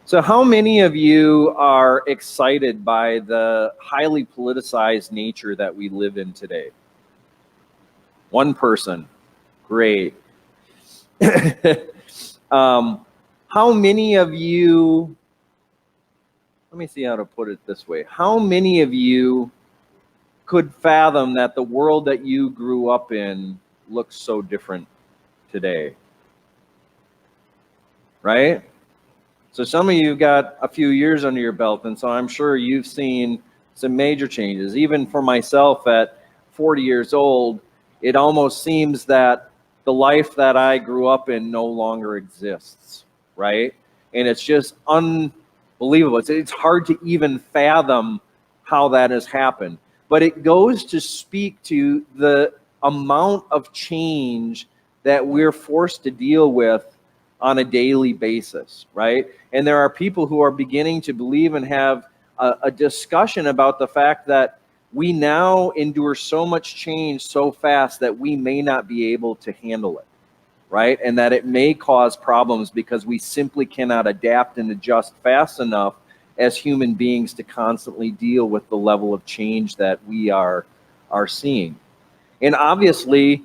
So how many of you are excited by the highly politicized nature that we live in today? One person. Great. How many of you, let me see how to put it this way. How many of you could fathom that the world that you grew up in looks so different today? Right? So some of you got a few years under your belt, and so I'm sure you've seen some major changes. Even for myself at 40 years old, it almost seems that the life that I grew up in no longer exists, right? And it's just unbelievable. It's hard to even fathom how that has happened. But it goes to speak to the amount of change that we're forced to deal with on a daily basis, right? And there are people who are beginning to believe and have a discussion about the fact that we now endure so much change so fast that we may not be able to handle it, right? And that it may cause problems because we simply cannot adapt and adjust fast enough as human beings to constantly deal with the level of change that we are seeing. And obviously,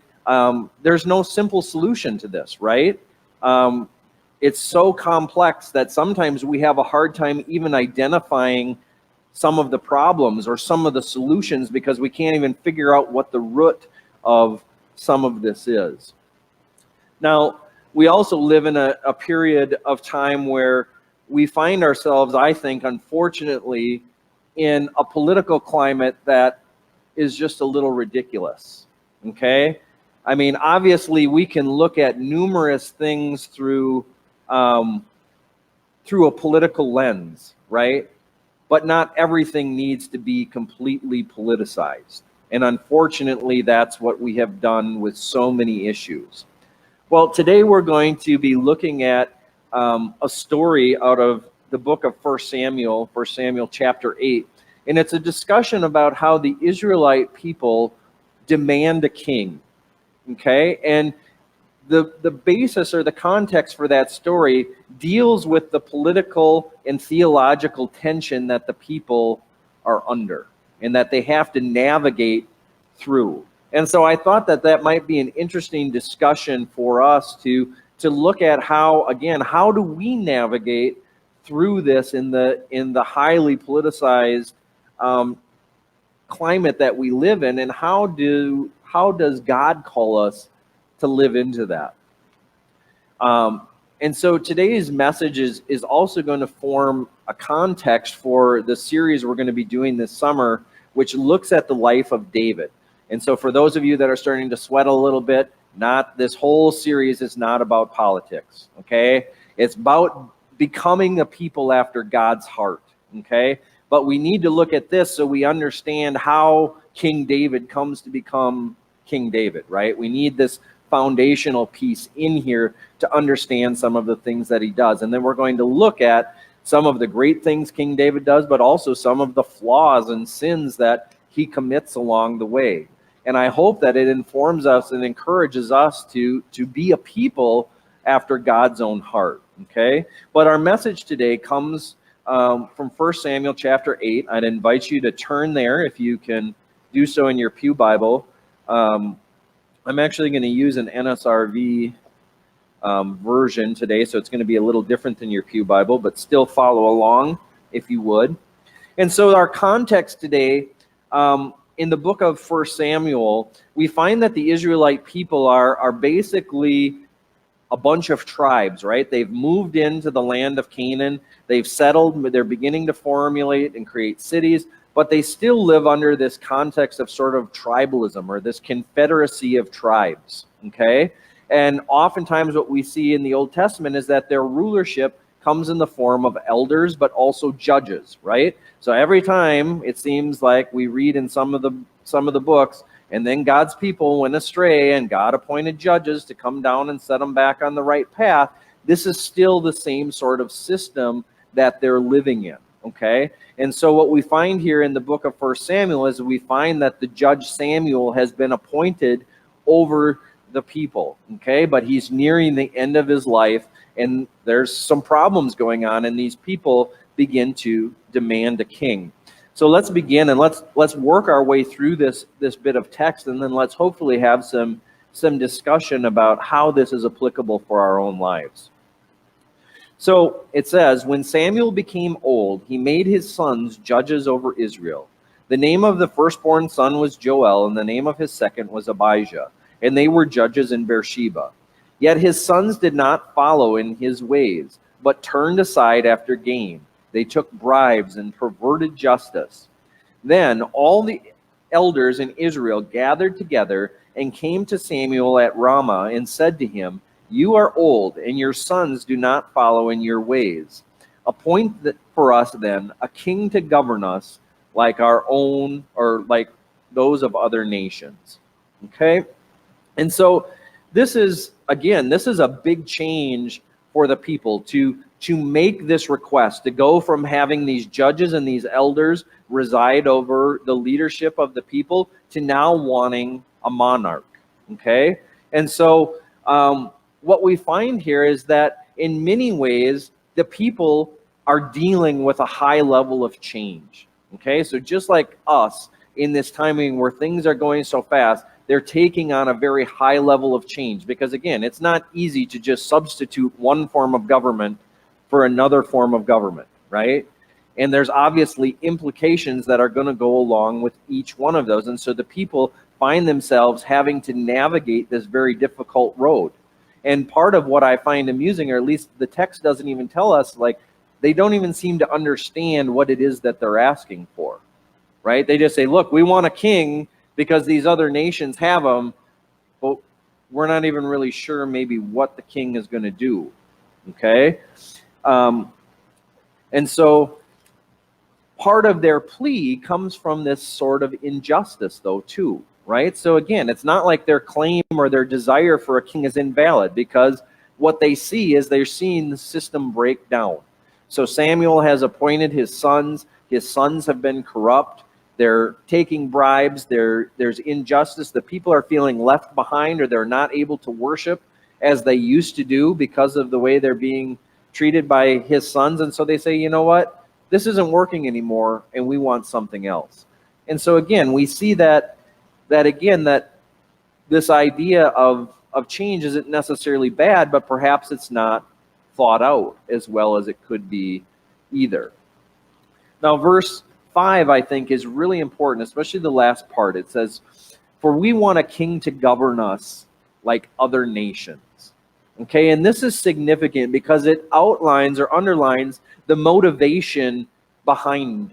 there's no simple solution to this, right? It's so complex that sometimes we have a hard time even identifying some of the problems or some of the solutions because we can't even figure out what the root of some of this is. Now, we also live in a period of time where we find ourselves, I think, unfortunately, in a political climate that is just a little ridiculous, okay? I mean, obviously, we can look at numerous things through a political lens, right? But not everything needs to be completely politicized. And unfortunately, that's what we have done with so many issues. Well, today we're going to be looking at a story out of the book of 1 Samuel chapter 8. And it's a discussion about how the Israelite people demand a king. Okay, and the basis or the context for that story deals with the political and theological tension that the people are under and that they have to navigate through. And so I thought that that might be an interesting discussion for us to look at how do we navigate through this in the highly politicized climate that we live in, and how does God call us to live into that? And so today's message is also going to form a context for the series we're going to be doing this summer, which looks at the life of David. And so for those of you that are starting to sweat a little bit, this whole series is not about politics, okay? It's about becoming a people after God's heart, okay? But we need to look at this so we understand how King David comes to become King David, right? We need this foundational piece in here to understand some of the things that he does. And then we're going to look at some of the great things King David does, but also some of the flaws and sins that he commits along the way. And I hope that it informs us and encourages us to be a people after God's own heart, okay? But our message today comes from 1 Samuel chapter 8. I'd invite you to turn there if you can do so in your pew Bible. I'm actually going to use an NSRV version today, so it's going to be a little different than your pew Bible, but still follow along if you would. And so our context today, in the book of 1 Samuel, we find that the Israelite people are basically a bunch of tribes, right? They've moved into the land of Canaan. They've settled. They're beginning to formulate and create cities, but they still live under this context of sort of tribalism or this confederacy of tribes, okay? And oftentimes what we see in the Old Testament is that their rulership comes in the form of elders, but also judges, right? So every time it seems like we read in some of the books, and then God's people went astray and God appointed judges to come down and set them back on the right path. This is still the same sort of system that they're living in, okay? And so what we find here in the book of 1 Samuel is we find that the judge Samuel has been appointed over the people, okay? But he's nearing the end of his life, and there's some problems going on, and these people begin to demand a king. So let's begin, and let's work our way through this bit of text, and then let's hopefully have some discussion about how this is applicable for our own lives. So it says, when Samuel became old, he made his sons judges over Israel. The name of the firstborn son was Joel, and the name of his second was Abijah, and they were judges in Beersheba. Yet his sons did not follow in his ways, but turned aside after gain. They took bribes and perverted justice. Then all the elders in Israel gathered together and came to Samuel at Ramah and said to him, "You are old, and your sons do not follow in your ways. Appoint for us then a king to govern us like our own, or like those of other nations." Okay? And so this is a big change for the people to make this request, to go from having these judges and these elders reside over the leadership of the people to now wanting a monarch. Okay? And so what we find here is that in many ways, the people are dealing with a high level of change. Okay? So just like us in this timing where things are going so fast, they're taking on a very high level of change, because again, it's not easy to just substitute one form of government for another form of government, right? And there's obviously implications that are going to go along with each one of those. And so the people find themselves having to navigate this very difficult road. And part of what I find amusing, or at least the text doesn't even tell us, like, they don't even seem to understand what it is that they're asking for, right? They just say, look, we want a king because these other nations have them, but we're not even really sure maybe what the king is going to do, okay? And so part of their plea comes from this sort of injustice, though, too, right? So again, it's not like their claim or their desire for a king is invalid, because what they see is they're seeing the system break down. So Samuel has appointed his sons. His sons have been corrupt. They're taking bribes. There's injustice. The people are feeling left behind, or they're not able to worship as they used to do because of the way they're being treated by his sons. And so they say, you know what? This isn't working anymore, and we want something else. And so again, we see that this idea of change isn't necessarily bad, but perhaps it's not thought out as well as it could be either. Now, verse 5, I think, is really important, especially the last part. It says, "For we want a king to govern us like other nations." Okay, and this is significant because it outlines or underlines the motivation behind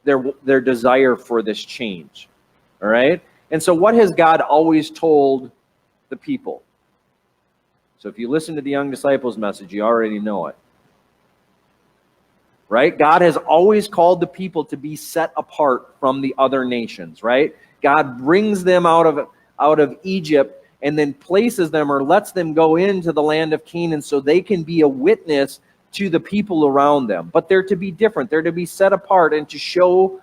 their desire for this change. All right? And so what has God always told the people? So if you listen to the young disciples message, you already know it. Right? God has always called the people to be set apart from the other nations, right? God brings them out of Egypt and then places them or lets them go into the land of Canaan so they can be a witness to the people around them. But they're to be different. They're to be set apart and to show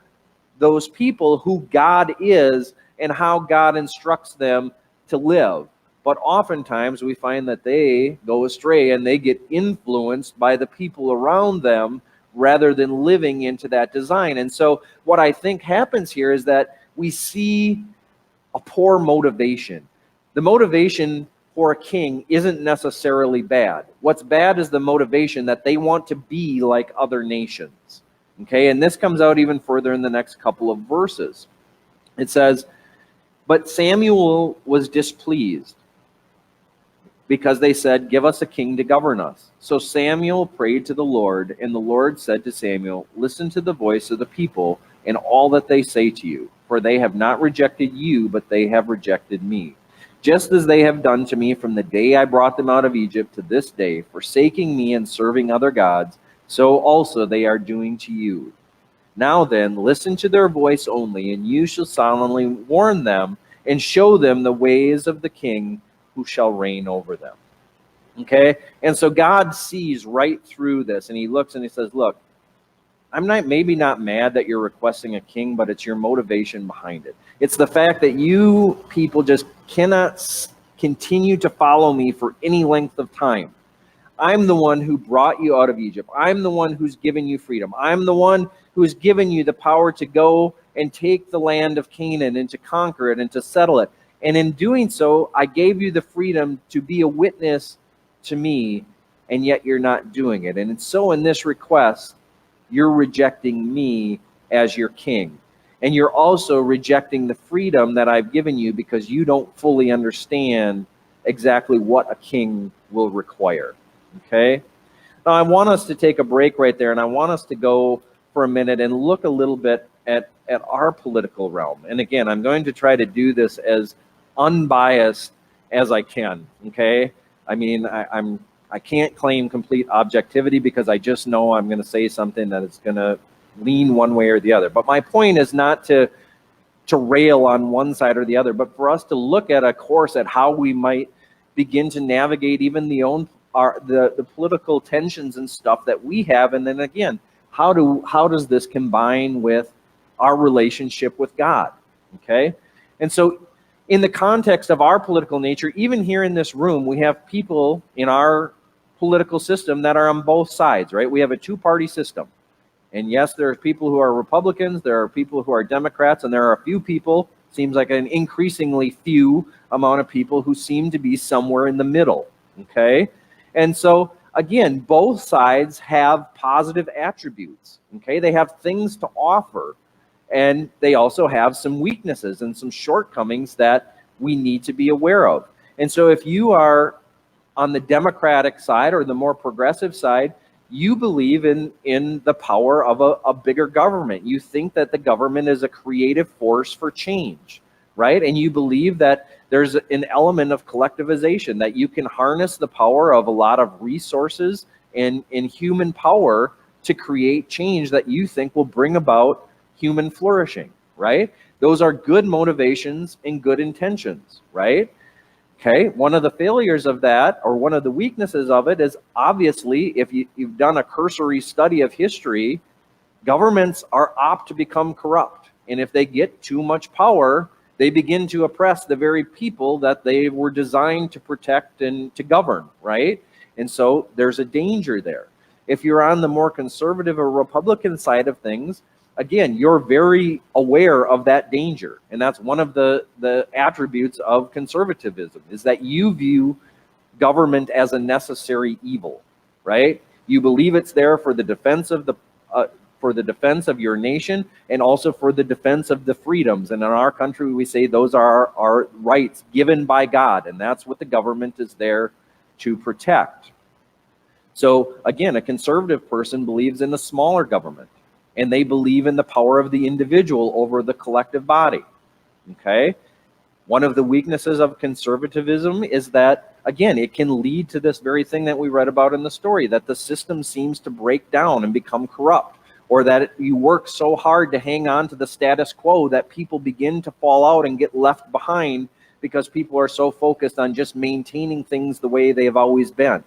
those people who God is and how God instructs them to live. But oftentimes we find that they go astray and they get influenced by the people around them rather than living into that design. And so what I think happens here is that we see a poor motivation. The motivation for a king isn't necessarily bad. What's bad is the motivation that they want to be like other nations. Okay, and this comes out even further in the next couple of verses. It says, "But Samuel was displeased because they said, 'Give us a king to govern us.' So Samuel prayed to the Lord, and the Lord said to Samuel, 'Listen to the voice of the people and all that they say to you, for they have not rejected you, but they have rejected me. Just as they have done to me from the day I brought them out of Egypt to this day, forsaking me and serving other gods, so also they are doing to you. Now then, listen to their voice only, and you shall solemnly warn them and show them the ways of the king who shall reign over them.'" Okay? And so God sees right through this, and he looks and he says, look, I'm maybe not mad that you're requesting a king, but it's your motivation behind it. It's the fact that you people just cannot continue to follow me for any length of time. I'm the one who brought you out of Egypt. I'm the one who's given you freedom. I'm the one who has given you the power to go and take the land of Canaan and to conquer it and to settle it. And in doing so, I gave you the freedom to be a witness to me, and yet you're not doing it. And so in this request, you're rejecting me as your king. And you're also rejecting the freedom that I've given you because you don't fully understand exactly what a king will require. Okay? Now, I want us to take a break right there, and I want us to go for a minute and look a little bit at our political realm. And again, I'm going to try to do this as unbiased as I can. Okay? I mean, I can't claim complete objectivity because I just know I'm going to say something that is going to lean one way or the other. But my point is not to rail on one side or the other, but for us to look at a course at how we might begin to navigate even the political tensions and stuff that we have. And then again, how does this combine with our relationship with God? Okay? And so in the context of our political nature, even here in this room, we have people in our political system that are on both sides, right? We have a two-party system. And yes, there are people who are Republicans, there are people who are Democrats, and there are a few people, seems like an increasingly few amount of people who seem to be somewhere in the middle, okay? And so, again, both sides have positive attributes, okay? They have things to offer, and they also have some weaknesses and some shortcomings that we need to be aware of. And so if you are on the Democratic side or the more progressive side, you believe in the power of a bigger government. You think that the government is a creative force for change, right? And you believe that there's an element of collectivization, that you can harness the power of a lot of resources and human power to create change that you think will bring about human flourishing, right? Those are good motivations and good intentions, right? Okay, one of the failures of that, or one of the weaknesses of it, is obviously, if you've done a cursory study of history, governments are apt to become corrupt. And if they get too much power, they begin to oppress the very people that they were designed to protect and to govern, right? And so there's a danger there. If you're on the more conservative or Republican side of things, again, you're very aware of that danger. And that's one of the attributes of conservatism, is that you view government as a necessary evil, right? You believe it's there for the defense of your nation, and also for the defense of the freedoms. And in our country, we say those are our rights given by God, and that's what the government is there to protect. So again, a conservative person believes in a smaller government, and they believe in the power of the individual over the collective body, okay? One of the weaknesses of conservatism is that, again, it can lead to this very thing that we read about in the story, that the system seems to break down and become corrupt, or that you work so hard to hang on to the status quo that people begin to fall out and get left behind because people are so focused on just maintaining things the way they have always been.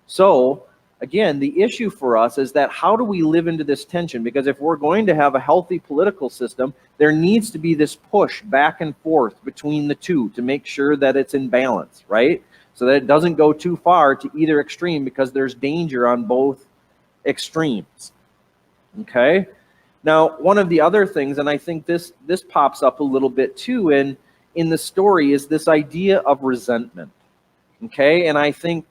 So, again, the issue for us is that how do we live into this tension? Because if we're going to have a healthy political system, there needs to be this push back and forth between the two to make sure that it's in balance, right? So that it doesn't go too far to either extreme, because there's danger on both extremes, okay? Now, one of the other things, and I think this pops up a little bit too in the story, is this idea of resentment, okay? And I think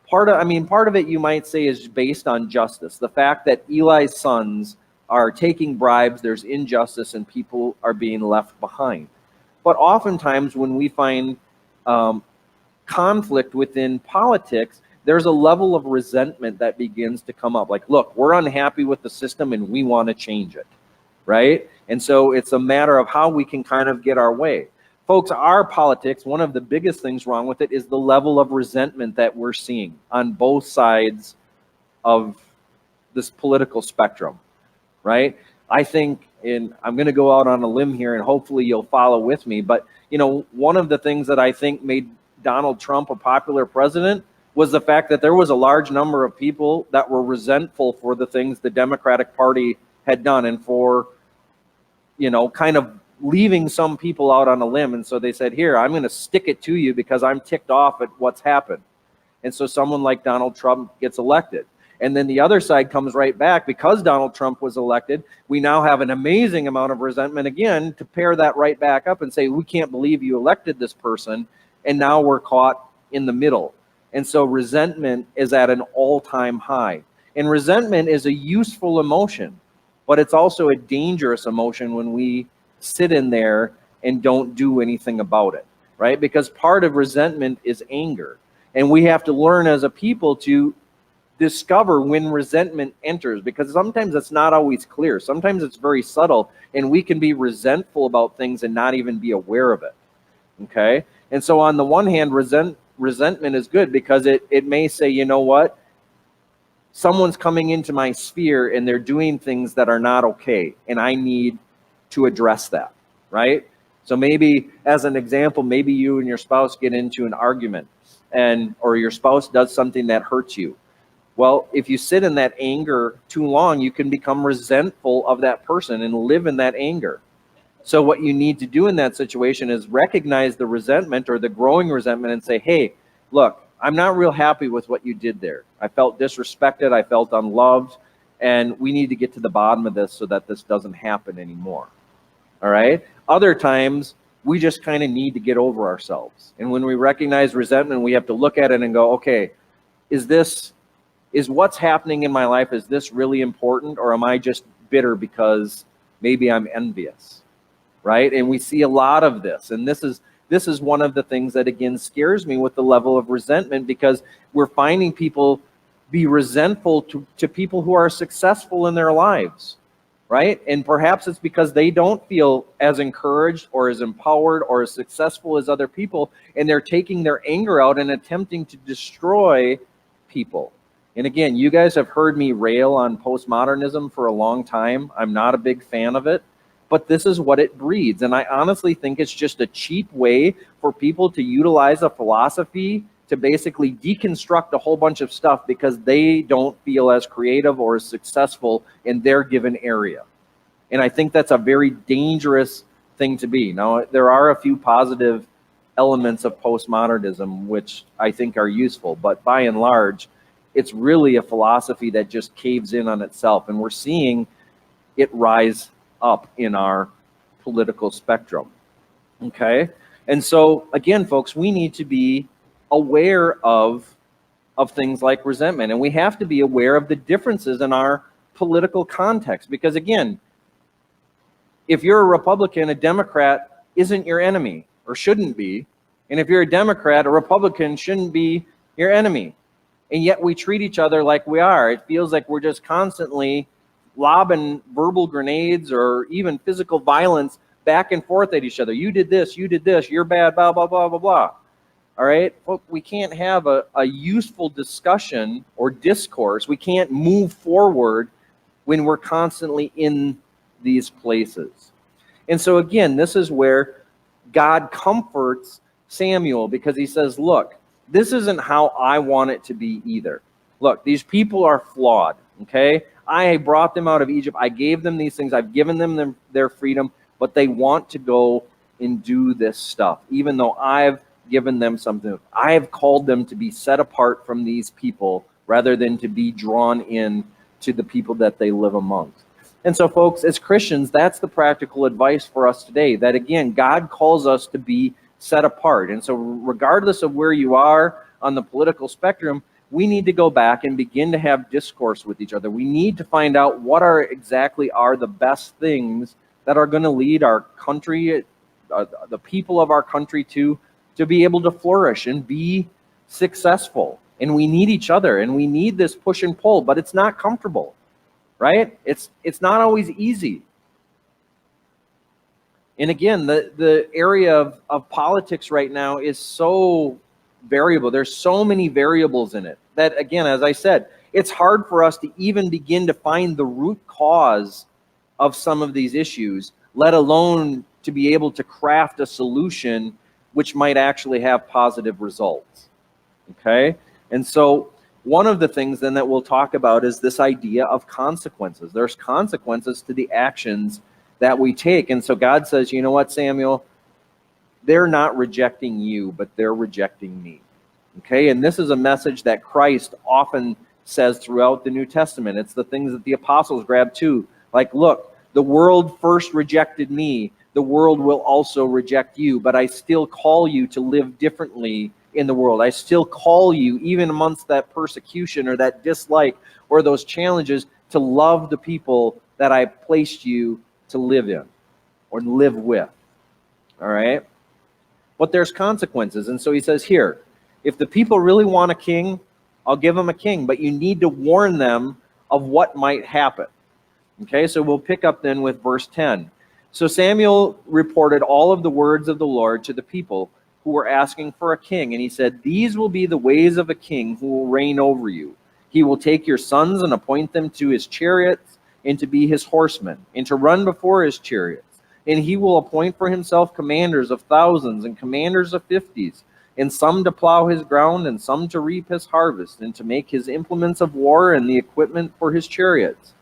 part of it, you might say, is based on justice. The fact that Eli's sons are taking bribes, there's injustice, and people are being left behind. But oftentimes when we find conflict within politics, there's a level of resentment that begins to come up. Like, look, we're unhappy with the system and we want to change it, right? And so it's a matter of how we can kind of get our way. Folks, our politics, one of the biggest things wrong with it is the level of resentment that we're seeing on both sides of this political spectrum, right? I think, and I'm going to go out on a limb here and hopefully you'll follow with me, but one of the things that I think made Donald Trump a popular president was the fact that there was a large number of people that were resentful for the things the Democratic Party had done, and for, kind of leaving some people out on a limb. And so they said, here, I'm going to stick it to you because I'm ticked off at what's happened. And so someone like Donald Trump gets elected. And then the other side comes right back. Because Donald Trump was elected, we now have an amazing amount of resentment again to pair that right back up and say, we can't believe you elected this person. And now we're caught in the middle. And so resentment is at an all-time high. And resentment is a useful emotion, but it's also a dangerous emotion when we sit in there and don't do anything about it, right? Because part of resentment is anger. And we have to learn as a people to discover when resentment enters, because sometimes it's not always clear. Sometimes it's very subtle, and we can be resentful about things and not even be aware of it, okay? And so on the one hand, resentment is good because it may say, you know what? Someone's coming into my sphere and they're doing things that are not okay, and I need to address that, right? So maybe, as an example, maybe you and your spouse get into an argument, or your spouse does something that hurts you. Well, if you sit in that anger too long, you can become resentful of that person and live in that anger. So what you need to do in that situation is recognize the resentment or the growing resentment and say, hey, look, I'm not real happy with what you did there. I felt disrespected, I felt unloved, and we need to get to the bottom of this so that this doesn't happen anymore. All right? Other times, we just kind of need to get over ourselves. And when we recognize resentment, we have to look at it and go, okay, is what's happening in my life, is this really important, or am I just bitter because maybe I'm envious, right? And we see a lot of this, and this is one of the things that, again, scares me with the level of resentment, because we're finding people be resentful to people who are successful in their lives, right? And perhaps it's because they don't feel as encouraged or as empowered or as successful as other people, and they're taking their anger out and attempting to destroy people. And again, you guys have heard me rail on postmodernism for a long time. I'm not a big fan of it, but this is what it breeds. And I honestly think it's just a cheap way for people to utilize a philosophy to basically deconstruct a whole bunch of stuff because they don't feel as creative or as successful in their given area. And I think that's a very dangerous thing to be. Now, there are a few positive elements of postmodernism which I think are useful, but by and large, it's really a philosophy that just caves in on itself, and we're seeing it rise up in our political spectrum, okay? And so, again, folks, we need to be aware of things like resentment, and we have to be aware of the differences in our political context, because, again, if you're a Republican, a Democrat isn't your enemy, or shouldn't be, and if you're a Democrat, a Republican shouldn't be your enemy. And yet we treat each other like we are. It feels like we're just constantly lobbing verbal grenades or even physical violence back and forth at each other. You did this, you're bad, blah, blah, blah, blah, blah. All right? Well, we can't have a useful discussion or discourse. We can't move forward when we're constantly in these places. And so again, this is where God comforts Samuel, because he says, look, this isn't how I want it to be either. Look, these people are flawed, okay? I brought them out of Egypt. I gave them these things. I've given them their freedom, but they want to go and do this stuff, even though I've given them something. I have called them to be set apart from these people rather than to be drawn in to the people that they live amongst. And so, folks, as Christians, that's the practical advice for us today, that, again, God calls us to be set apart. And so regardless of where you are on the political spectrum, we need to go back and begin to have discourse with each other. We need to find out what exactly are the best things that are going to lead our country, the people of our country to be able to flourish and be successful. And we need each other, and we need this push and pull, but it's not comfortable, right? It's not always easy. And again, the area of politics right now is so variable. There's so many variables in it that, again, as I said, it's hard for us to even begin to find the root cause of some of these issues, let alone to be able to craft a solution which might actually have positive results, okay? And so one of the things then that we'll talk about is this idea of consequences. There's consequences to the actions that we take. And so God says, you know what, Samuel, they're not rejecting you, but they're rejecting me. Okay, and this is a message that Christ often says throughout the New Testament. It's the things that the apostles grab too. Like, look, the world first rejected me. The world will also reject you, but I still call you to live differently in the world. I still call you, even amongst that persecution or that dislike or those challenges, to love the people that I placed you to live in or live with. All right? But there's consequences. And so he says here, if the people really want a king, I'll give them a king, but you need to warn them of what might happen. Okay, so we'll pick up then with verse 10. So Samuel reported all of the words of the Lord to the people who were asking for a king. And he said, these will be the ways of a king who will reign over you. He will take your sons and appoint them to his chariots and to be his horsemen and to run before his chariots. And he will appoint for himself commanders of thousands and commanders of 50s, and some to plow his ground and some to reap his harvest and to make his implements of war and the equipment for his chariots.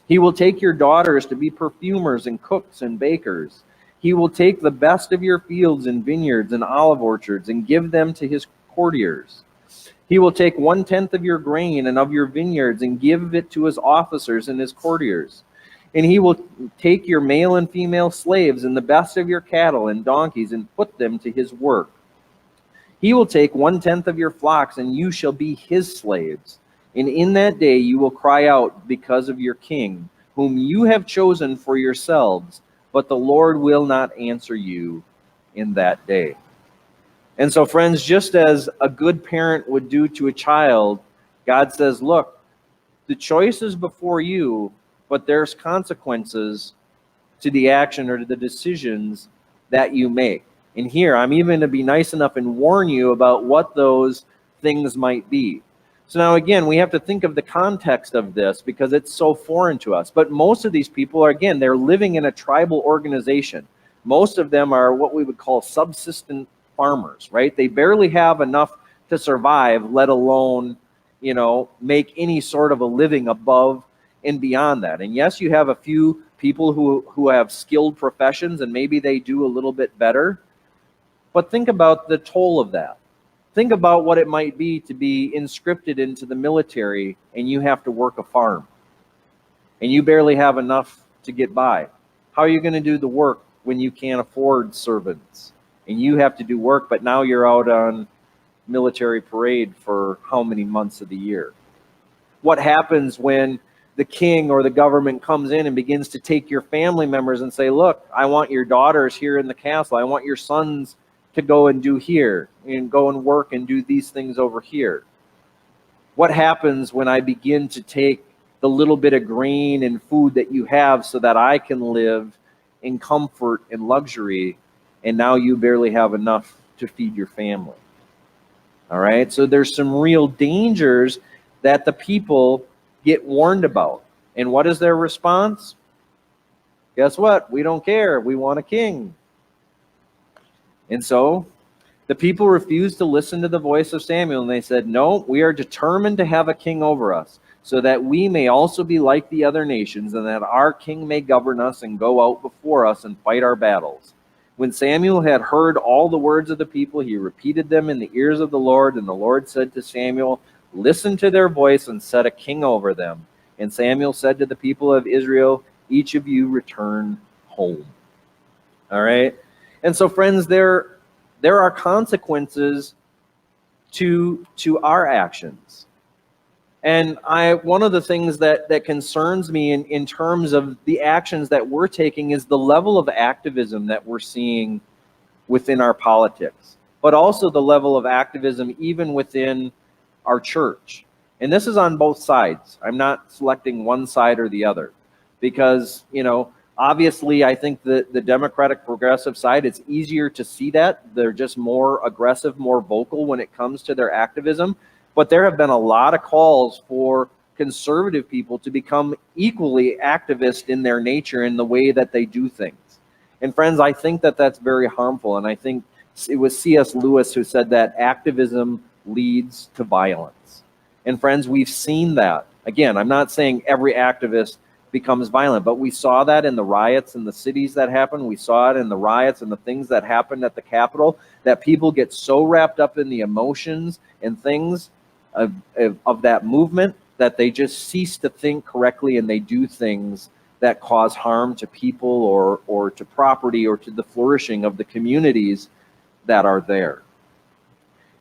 He will take your daughters to be perfumers and cooks and bakers. He will take the best of your fields and vineyards and olive orchards and give them to his courtiers. He will take 1/10 of your grain and of your vineyards and give it to his officers and his courtiers. And he will take your male and female slaves and the best of your cattle and donkeys and put them to his work. He will take 1/10 of your flocks, and you shall be his slaves. And in that day you will cry out because of your king, whom you have chosen for yourselves, but the Lord will not answer you in that day. And so, friends, just as a good parent would do to a child, God says, look, the choice is before you, but there's consequences to the action or to the decisions that you make. And here, I'm even to be nice enough and warn you about what those things might be. So now, again, we have to think of the context of this because it's so foreign to us. But most of these people are, again, they're living in a tribal organization. Most of them are what we would call subsistence farmers, right? They barely have enough to survive, let alone, make any sort of a living above and beyond that. And yes, you have a few people who have skilled professions and maybe they do a little bit better. But think about the toll of that. Think about what it might be to be inscripted into the military and you have to work a farm and you barely have enough to get by. How are you going to do the work when you can't afford servants and you have to do work, but now you're out on military parade for how many months of the year? What happens when the king or the government comes in and begins to take your family members and say, look, I want your daughters here in the castle. I want your sons to go and do here and go and work and do these things over here. What happens when I begin to take the little bit of grain and food that you have so that I can live in comfort and luxury, and now you barely have enough to feed your family? All right, so there's some real dangers that the people get warned about. And what is their response? Guess what? We don't care. We want a king. And so the people refused to listen to the voice of Samuel, and they said, no, we are determined to have a king over us, so that we may also be like the other nations, and that our king may govern us and go out before us and fight our battles. When Samuel had heard all the words of the people, he repeated them in the ears of the Lord, and the Lord said to Samuel, listen to their voice and set a king over them. And Samuel said to the people of Israel, each of you return home. All right? And so, friends, there are consequences to our actions. And one of the things that concerns me in terms of the actions that we're taking is the level of activism that we're seeing within our politics, but also the level of activism even within our church. And this is on both sides. I'm not selecting one side or the other because, obviously, I think that the Democratic progressive side, it's easier to see that. They're just more aggressive, more vocal when it comes to their activism. But there have been a lot of calls for conservative people to become equally activist in their nature in the way that they do things. And friends, I think that that's very harmful. And I think it was C.S. Lewis who said that activism leads to violence. And friends, we've seen that. Again, I'm not saying every activist becomes violent. But we saw that in the riots in the cities that happened. We saw it in the riots and the things that happened at the Capitol, that people get so wrapped up in the emotions and things of that movement that they just cease to think correctly, and they do things that cause harm to people or to property or to the flourishing of the communities that are there.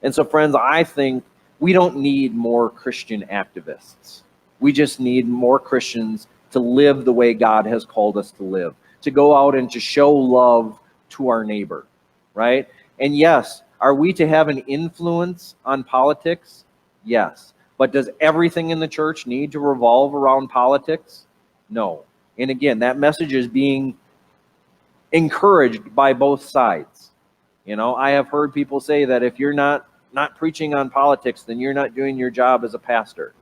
And so, friends, I think we don't need more Christian activists. We just need more Christians to live the way God has called us to live, to go out and to show love to our neighbor, right? And yes, are we to have an influence on politics? Yes. But does everything in the church need to revolve around politics? No. And again, that message is being encouraged by both sides. You know, I have heard people say that if you're not preaching on politics, then you're not doing your job as a pastor.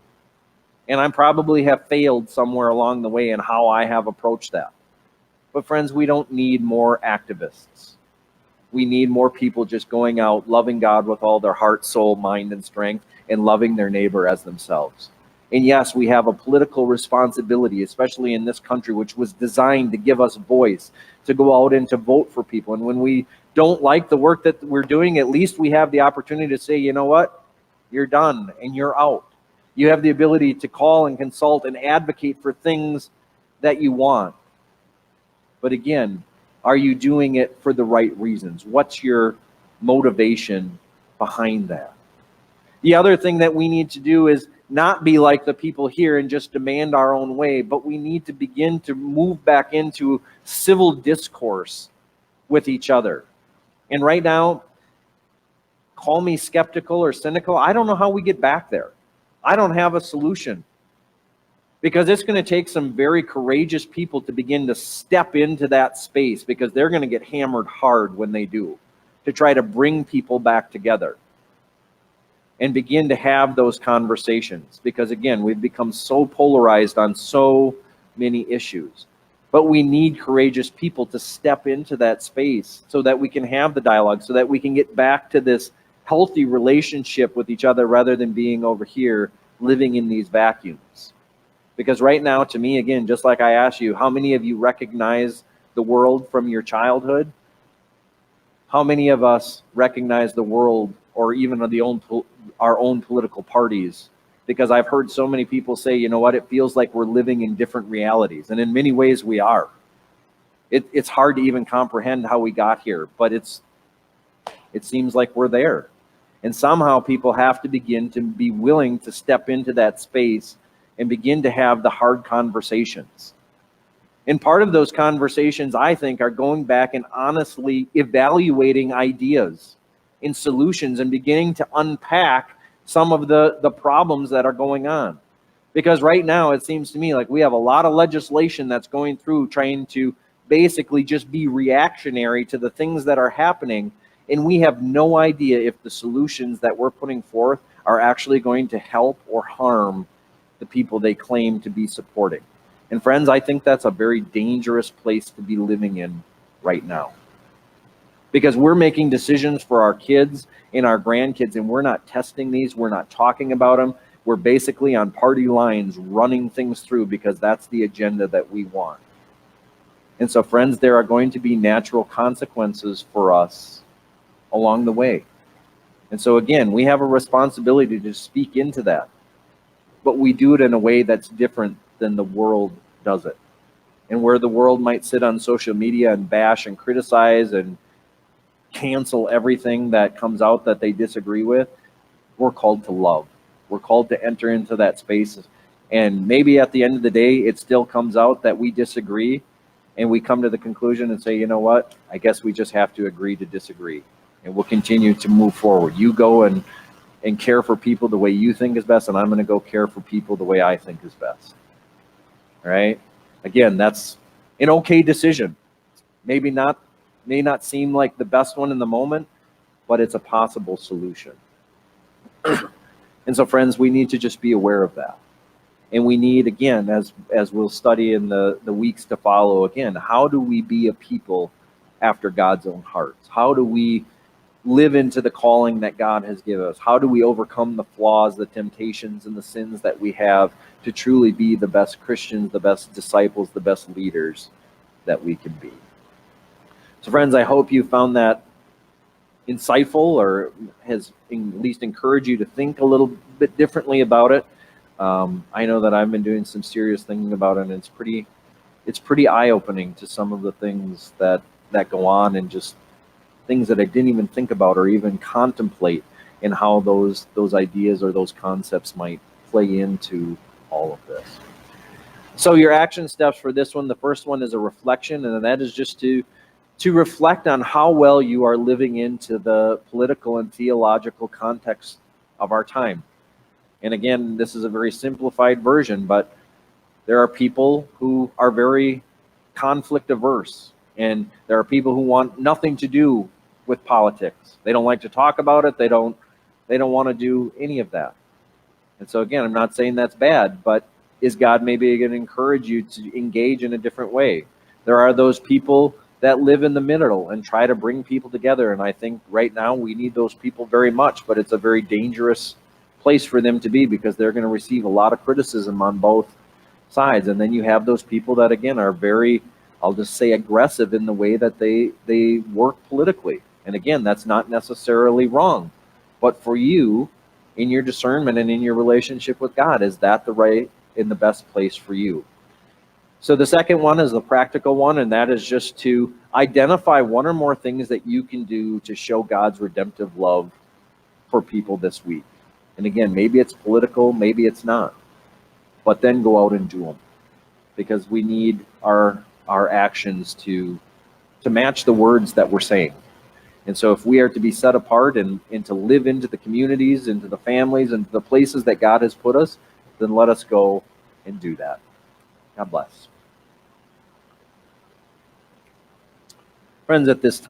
And I probably have failed somewhere along the way in how I have approached that. But friends, we don't need more activists. We need more people just going out, loving God with all their heart, soul, mind, and strength, and loving their neighbor as themselves. And yes, we have a political responsibility, especially in this country, which was designed to give us voice, to go out and to vote for people. And when we don't like the work that we're doing, at least we have the opportunity to say, you know what, you're done and you're out. You have the ability to call and consult and advocate for things that you want. But again, are you doing it for the right reasons? What's your motivation behind that? The other thing that we need to do is not be like the people here and just demand our own way, but we need to begin to move back into civil discourse with each other. And right now, call me skeptical or cynical, I don't know how we get back there. I don't have a solution, because it's going to take some very courageous people to begin to step into that space, because they're going to get hammered hard when they do, to try to bring people back together and begin to have those conversations. Because again, we've become so polarized on so many issues. But we need courageous people to step into that space so that we can have the dialogue, so that we can get back to this healthy relationship with each other, rather than being over here living in these vacuums. Because right now, to me, again, just like I asked you, how many of you recognize the world from your childhood? How many of us recognize the world, or even our own political parties? Because I've heard so many people say, you know what, it feels like we're living in different realities. And in many ways we are. It's hard to even comprehend how we got here, but it seems like we're there. And somehow people have to begin to be willing to step into that space and begin to have the hard conversations. And part of those conversations, I think, are going back and honestly evaluating ideas and solutions and beginning to unpack some of the problems that are going on. Because right now, it seems to me like we have a lot of legislation that's going through trying to basically just be reactionary to the things that are happening. And we have no idea if the solutions that we're putting forth are actually going to help or harm the people they claim to be supporting. And friends, I think that's a very dangerous place to be living in right now. Because we're making decisions for our kids and our grandkids, and we're not testing these, we're not talking about them. We're basically on party lines running things through because that's the agenda that we want. And so, friends, there are going to be natural consequences for us along the way. And so, again, we have a responsibility to speak into that. But we do it in a way that's different than the world does it. And where the world might sit on social media and bash and criticize and cancel everything that comes out that they disagree with, we're called to love. We're called to enter into that space. And maybe at the end of the day, it still comes out that we disagree, and we come to the conclusion and say, you know what, I guess we just have to agree to disagree. And we'll continue to move forward. You go and care for people the way you think is best, and I'm going to go care for people the way I think is best. All right? Again, that's an okay decision. May not seem like the best one in the moment, but it's a possible solution. And so, friends, we need to just be aware of that. And we need, again, as we'll study in the weeks to follow, again, how do we be a people after God's own hearts? How do we live into the calling that God has given us? How do we overcome the flaws, the temptations, and the sins that we have to truly be the best Christians, the best disciples, the best leaders that we can be? So friends, I hope you found that insightful, or has at least encouraged you to think a little bit differently about it. I know that I've been doing some serious thinking about it, and it's pretty eye-opening to some of the things that go on, and just things that I didn't even think about or even contemplate, and how those ideas or those concepts might play into all of this. So your action steps for this one, the first one is a reflection, and that is just to reflect on how well you are living into the political and theological context of our time. And again, this is a very simplified version, but there are people who are very conflict averse, and there are people who want nothing to do with politics. They don't like to talk about it. They don't want to do any of that. And so again, I'm not saying that's bad, but is God maybe going to encourage you to engage in a different way? There are those people that live in the middle and try to bring people together, and I think right now we need those people very much, but it's a very dangerous place for them to be, because they're going to receive a lot of criticism on both sides. And then you have those people that again are very, I'll just say, aggressive in the way that they work politically. And again, that's not necessarily wrong, but for you, in your discernment and in your relationship with God, is that the right and the best place for you? So the second one is the practical one, and that is just to identify one or more things that you can do to show God's redemptive love for people this week. And again, maybe it's political, maybe it's not, but then go out and do them, because we need our actions to match the words that we're saying. And so if we are to be set apart and to live into the communities, into the families, and the places that God has put us, then let us go and do that. God bless. Friends, at this time,